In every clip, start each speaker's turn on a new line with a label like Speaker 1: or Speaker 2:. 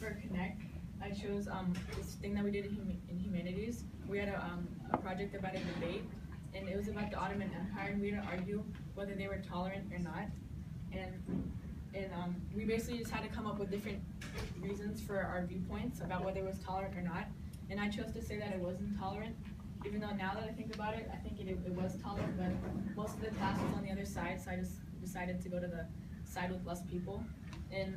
Speaker 1: for Connect, I chose this thing that we did in humanities. We had a project about a debate, and it was about the Ottoman Empire, and we had to argue whether they were tolerant or not. And we basically just had to come up with different reasons for our viewpoints about whether it was tolerant or not. And I chose to say that it wasn't tolerant, even though now that I think about it, I think it was tolerant, but most of the class was on the other side, so I just decided to go to the side with less people. And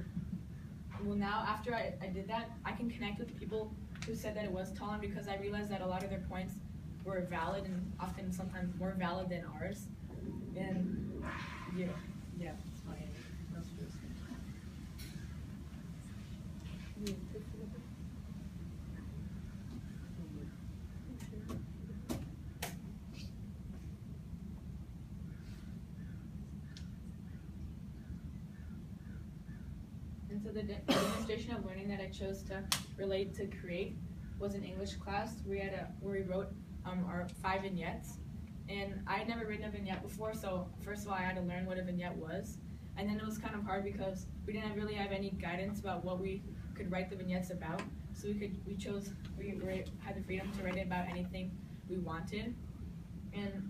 Speaker 1: well, now after I did that, I can connect with people who said that it was tolerant because I realized that a lot of their points were valid and often sometimes more valid than ours. And yeah, it's funny. And so the demonstration of learning that I chose to relate to create was an English class. Where we wrote our 5 vignettes, and I had never written a vignette before. So first of all, I had to learn what a vignette was, and then it was kind of hard because we didn't really have any guidance about what we could write the vignettes about. So we had the freedom to write it about anything we wanted, and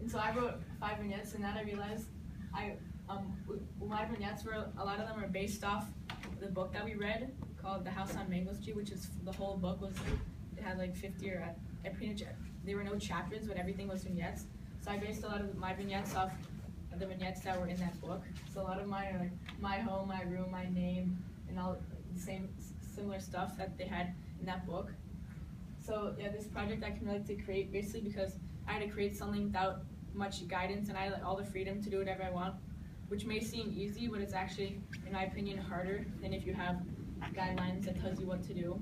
Speaker 1: so I wrote 5 vignettes, and then I realized my vignettes a lot of them were based off the book that we read called The House on Mango Street, which is the whole book it had like 50 or pretty much there were no chapters, but everything was vignettes. So I based a lot of my vignettes off of the vignettes that were in that book. So a lot of mine are like my home, my room, my name, and all the similar stuff that they had in that book. So yeah, this project I can relate to create basically because I had to create something without much guidance, and I had all the freedom to do whatever I want, which may seem easy, but it's actually, in my opinion, harder than if you have guidelines that tells you what to do,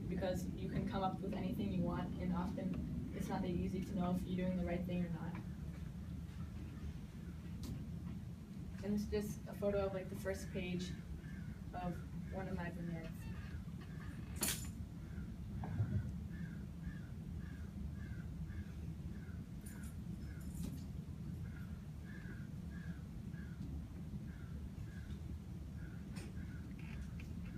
Speaker 1: because you can come up with anything you want, and often it's not that easy to know if you're doing the right thing or not. And it's just a photo of like the first page of one of my vignettes.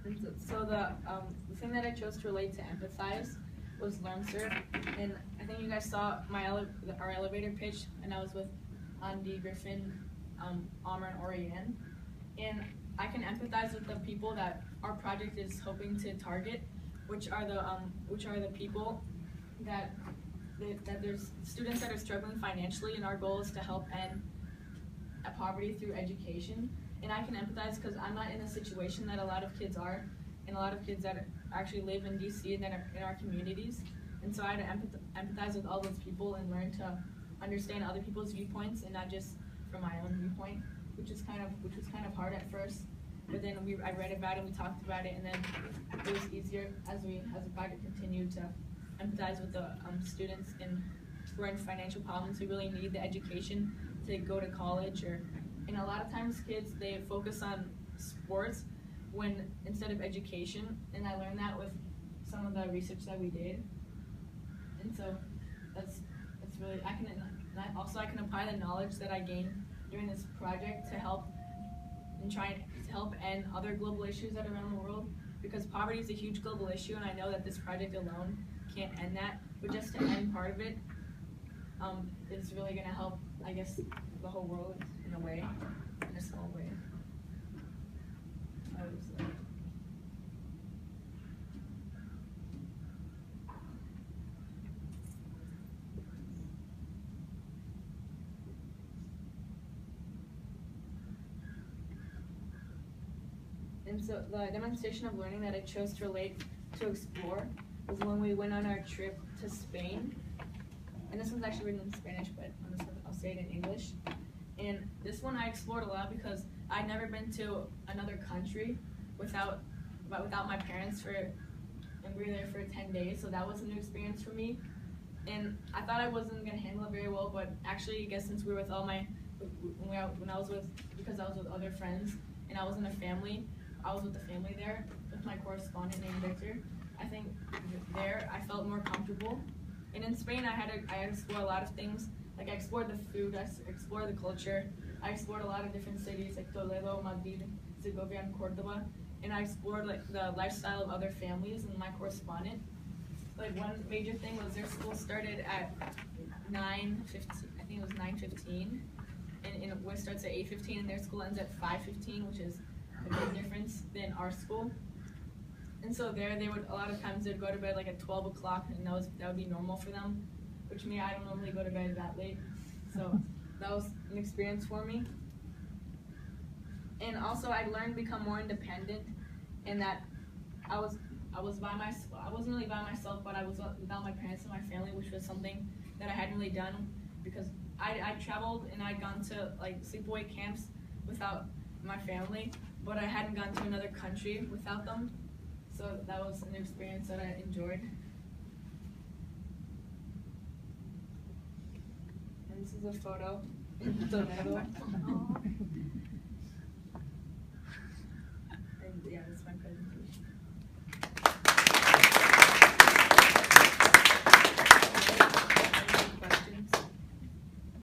Speaker 1: And so the thing that I chose to relate to empathize was LearnServe, and I think you guys saw our elevator pitch, and I was with Andy, Griffin, Amr, and Oriane, and I can empathize with the people that our project is hoping to target, which are the people that there's students that are struggling financially, and our goal is to help end poverty through education. And I can empathize because I'm not in a situation that a lot of kids are, and a lot of kids that actually live in DC and that are in our communities. And so I had to empathize with all those people and learn to understand other people's viewpoints and not just from my own viewpoint, which was kind of hard at first. But then I read about it, we talked about it, and then it was easier as the project continued to empathize with the students who are in financial problems who really need the education to go to college. And a lot of times kids, they focus on sports when instead of education, and I learned that with some of the research that we did. And so that's really, I can apply the knowledge that I gained during this project to help end other global issues that are around the world, because poverty is a huge global issue, and I know that this project alone can't end that, but just to end part of it is really going to help, I guess, the whole world in a way, in a small way. And so the demonstration of learning that I chose to relate to explore was when we went on our trip to Spain. And this one's actually written in Spanish, but on this one I'll say it in English. And this one I explored a lot because I'd never been to another country without my parents and we were there for 10 days, so that was a new experience for me. And I thought I wasn't gonna handle it very well, but actually I guess since we were with because I was with other friends and I was in a family, I was with the family there with my correspondent named Victor. I think there I felt more comfortable. And in Spain I had to explore a lot of things. Like I explored the food, I explored the culture, I explored a lot of different cities like Toledo, Madrid, Segovia, and Cordoba. and I explored like the lifestyle of other families and my correspondent. Like one major thing was their school started at 9:15. I think it was 9:15, and it starts at 8:15, and their school ends at 5:15, which is a big difference than our school. And so there, they would a lot of times they'd go to bed like at 12 o'clock, and that would be normal for them. Which me, I don't normally go to bed that late, so that was an experience for me. And also, I learned to become more independent, in that I was by myself. I wasn't really by myself, but I was without my parents and my family, which was something that I hadn't really done because I traveled and I'd gone to like sleepaway camps without my family, but I hadn't gone to another country without them. So that was an experience that I enjoyed. And this is a photo in Toledo. And yeah, that's my presentation.